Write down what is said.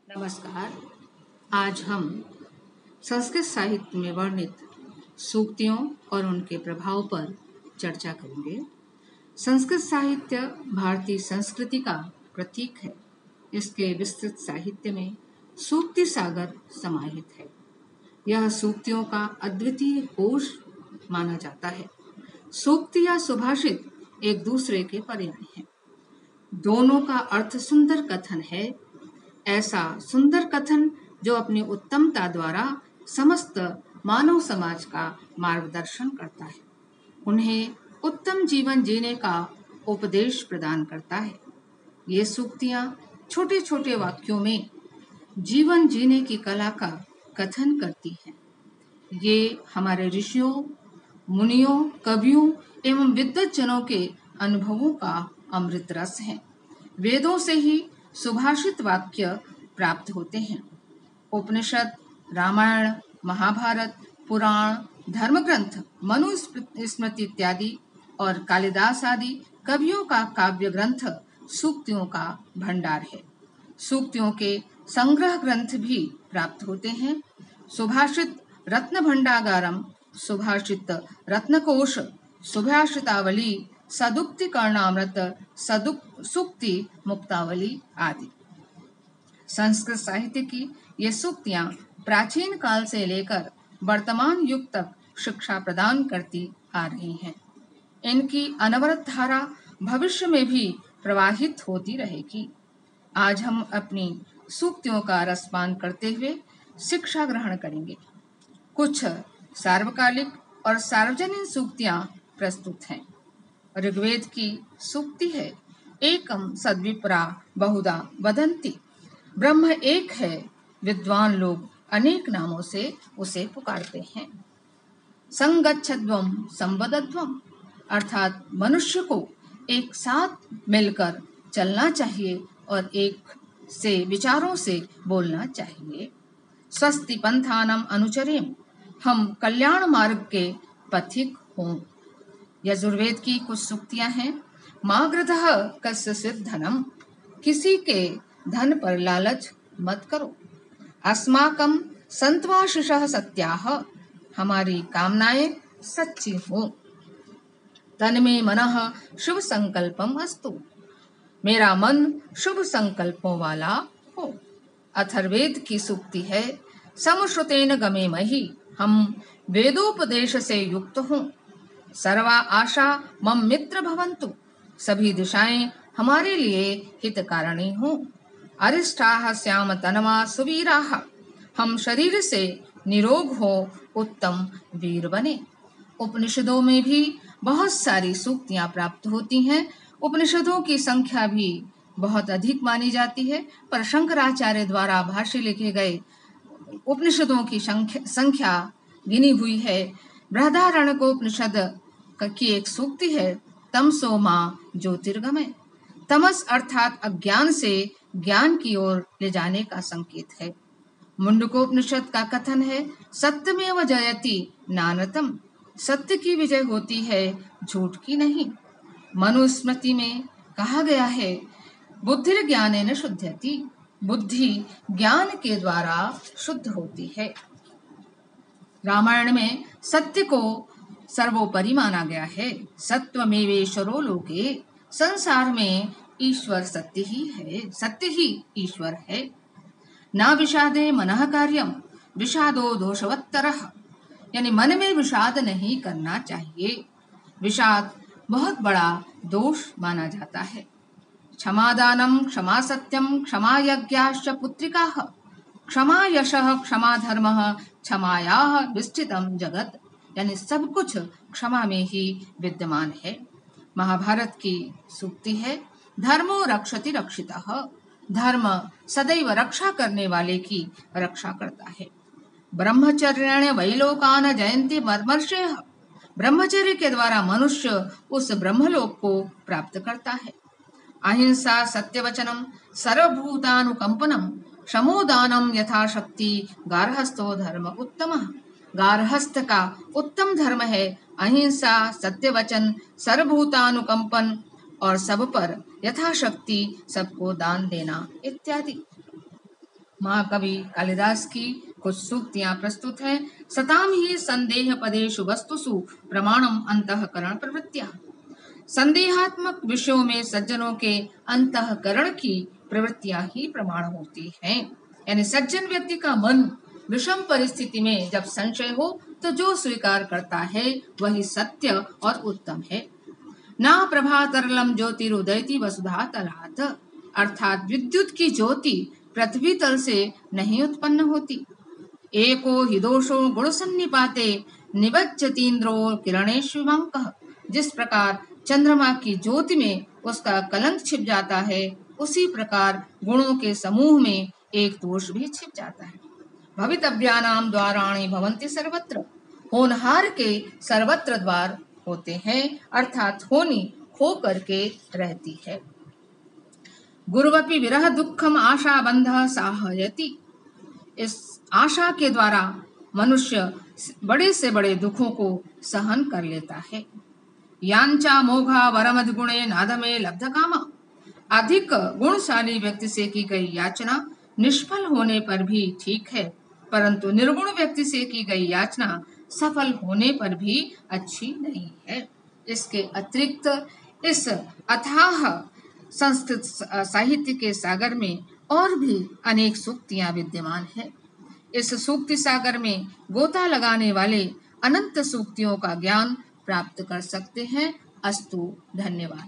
नमस्कार। आज हम संस्कृत साहित्य में वर्णित सूक्तियों और उनके प्रभाव पर चर्चा करेंगे। संस्कृत साहित्य भारतीय संस्कृति का प्रतीक है। इसके विस्तृत साहित्य में सूक्ति सागर समाहित है। यह सूक्तियों का अद्वितीय कोश माना जाता है। सूक्ति या सुभाषित एक दूसरे के पर्याय हैं। दोनों का अर्थ सुंदर कथन है। ऐसा सुंदर कथन जो अपनी उत्तमता द्वारा समस्त मानव समाज का मार्गदर्शन करता है, उन्हें उत्तम जीवन जीने का उपदेश प्रदान करता है। ये सूक्तियां छोटे छोटे वाक्यों में जीवन जीने की कला का कथन करती हैं। ये हमारे ऋषियों, मुनियों, कवियों एवं विद्वज्जनों के अनुभवों का अमृत रस है। वेदों से ही सुभाषित वाक्य प्राप्त होते हैं। उपनिषद, रामायण, महाभारत, पुराण, धर्मग्रंथ, मनुस्मृति इत्यादि और कालिदास आदि कवियों का काव्य ग्रंथ सूक्तियों का भंडार है। सूक्तियों के संग्रह ग्रंथ भी प्राप्त होते हैं। सुभाषित रत्न भंडागारम, सुभाषित रत्नकोश, सुभाषितावली, सदुक्ति कर्णामृत, सूक्ति मुक्तावली आदि। संस्कृत साहित्य की ये सूक्तियां प्राचीन काल से लेकर वर्तमान युग तक शिक्षा प्रदान करती आ रही हैं। इनकी अनवरत धारा भविष्य में भी प्रवाहित होती रहेगी। आज हम अपनी सूक्तियों का रसपान करते हुए शिक्षा ग्रहण करेंगे। कुछ सार्वकालिक और सार्वजनिक सूक्तियां प्रस्तुत हैं। ऋग्वेद की सूक्ति है, एकम सद्विप्रा बहुधा वदन्ति। ब्रह्म एक है, विद्वान लोग अनेक नामों से उसे पुकारते हैं। संगच्छध्वम संवदध्वम, अर्थात मनुष्य को एक साथ मिलकर चलना चाहिए और एक से विचारों से बोलना चाहिए। स्वस्ति पंथानम अनुचरेम, हम कल्याण मार्ग के पथिक हों। यजुर्वेद की कुछ सूक्तियां हैं। माग्रधः कस्यचित् धनम, किसी के धन पर लालच मत करो। अस्माकं सन्त्वाशिषः सत्याः, हमारी कामनाएं सच्ची हो। तन्मे मनः शुभ संकल्पम अस्तु, मेरा मन शुभ संकल्पों वाला हो। अथर्ववेद की सूक्ति है, समश्रुतेन गमे महि, हम वेदोपदेश से युक्त हों। सर्वा आशा मम मित्र भवन्तु, सभी दिशाएं हमारे लिए हितकारिणी हों। अरिष्टाः स्याम तन्वा सुवीराः, हम शरीर से निरोग हो उत्तम वीर बने। उपनिषदों में भी बहुत सारी सूक्तियां प्राप्त होती हैं। उपनिषदों की संख्या भी बहुत अधिक मानी जाती है, पर शंकराचार्य द्वारा भाष्य लिखे गए उपनिषदों की संख्या गिनी हुई है। बृहदारण्यकोपनिषद की एक सूक्ति है, तमसो मां ज्योतिर्गमय। तमस अर्थात अज्ञान से ज्ञान की ओर ले जाने का संकेत है। मुंडकोपनिषद का कथन है, सत्यमेव जयति नानतम, सत्य की विजय होती है, झूठ की नहीं। मनुस्मृति में कहा गया है, बुद्धिर्ज्ञानेन शुध्यति, बुद्धि ज्ञान के द्वारा शुद्ध होती है। रामायण में सत्य को सर्वोपरि माना गया है। सत्वमेवेश्वरो लोके, संसार में ईश्वर सत्य ही है, सत्य ही ईश्वर है। ना विषादे मनः कार्यम, विषादो दोषवत्तरः, यानी मन में विषाद नहीं करना चाहिए। विषाद बहुत बड़ा दोष माना जाता है। क्षमादानम, क्षमा सत्यम, क्षमा यज्ञाश्च पुत्रिकाः, क्षमा यशः, क्षमा धर्मः, क्षमायाः विष्ठितम जगत, यानी सब कुछ क्षमा में ही विद्यमान है। महाभारत की सूक्ति है, धर्मो रक्षति रक्षितः, धर्म सदैव रक्षा करने वाले की रक्षा करता है। ब्रह्मचर्येण वैलोकान जयन्ति मर्मर्षयः, ब्रह्मचर्य के द्वारा मनुष्य उस ब्रह्मलोक को प्राप्त करता है। अहिंसा सत्यवचनम, सर्वभूतानुकंपनम, शमोदानम यथाशक्ति, गार्हस्थो धर्म उत्तमः, गार्हस्थ का उत्तम धर्म है अहिंसा, सत्यवचन, सर्वभूतानुकंपन और सब पर यथाशक्ति सबको दान देना इत्यादि। महाकवि कालिदास की कुछ सूक्तियां प्रस्तुत हैं। सताम ही संदेह पदेषु वस्तुषु प्रमाणम अंतःकरण प्रवृत्तियां। संदेहात्मक विषयों में सज्जनों के अंतःकरण की प्रवृत्तियां ही प्रमाण होती हैं। यानी सज्जन व्यक्ति का मन विषम परिस्थिति में जब संशय हो तो जो स्वीकार करता है वही सत्य और उत्तम है। ना प्रभा तरलम ज्योतिरुदयति वसुधा तलात्, अर्थात विद्युत की ज्योति पृथ्वी तल से नहीं उत्पन्न होती। एको हि दोषो गुण सन्निपाते निबज्जतीन्द्रो किरणेष्विमंकः, जिस प्रकार चंद्रमा की ज्योति में उसका कलंक छिप जाता है, उसी प्रकार गुणों के समूह में एक दोष भी छिप जाता है। भवितव्यानाम द्वाराणि भवन्ति सर्वत्र, होनहार के सर्वत्र द्वार होते हैं, अर्थात होनी हो करके रहती है। गुरुवपि विरह दुखम आशा बंध साहयति, इस आशा के द्वारा मनुष्य बड़े से बड़े दुखों को सहन कर लेता है। यांचा मोघा वरमद गुणे नादमे लब्ध कामा, अधिक गुणशाली व्यक्ति से की गई याचना निष्फल होने पर भी ठीक है, परंतु निर्गुण व्यक्ति से की गई याचना सफल होने पर भी अच्छी नहीं है। इसके अतिरिक्त इस अथाह संस्कृत साहित्य के सागर में और भी अनेक सूक्तियां विद्यमान हैं। इस सूक्ति सागर में गोता लगाने वाले अनंत सूक्तियों का ज्ञान प्राप्त कर सकते हैं। अस्तु, धन्यवाद।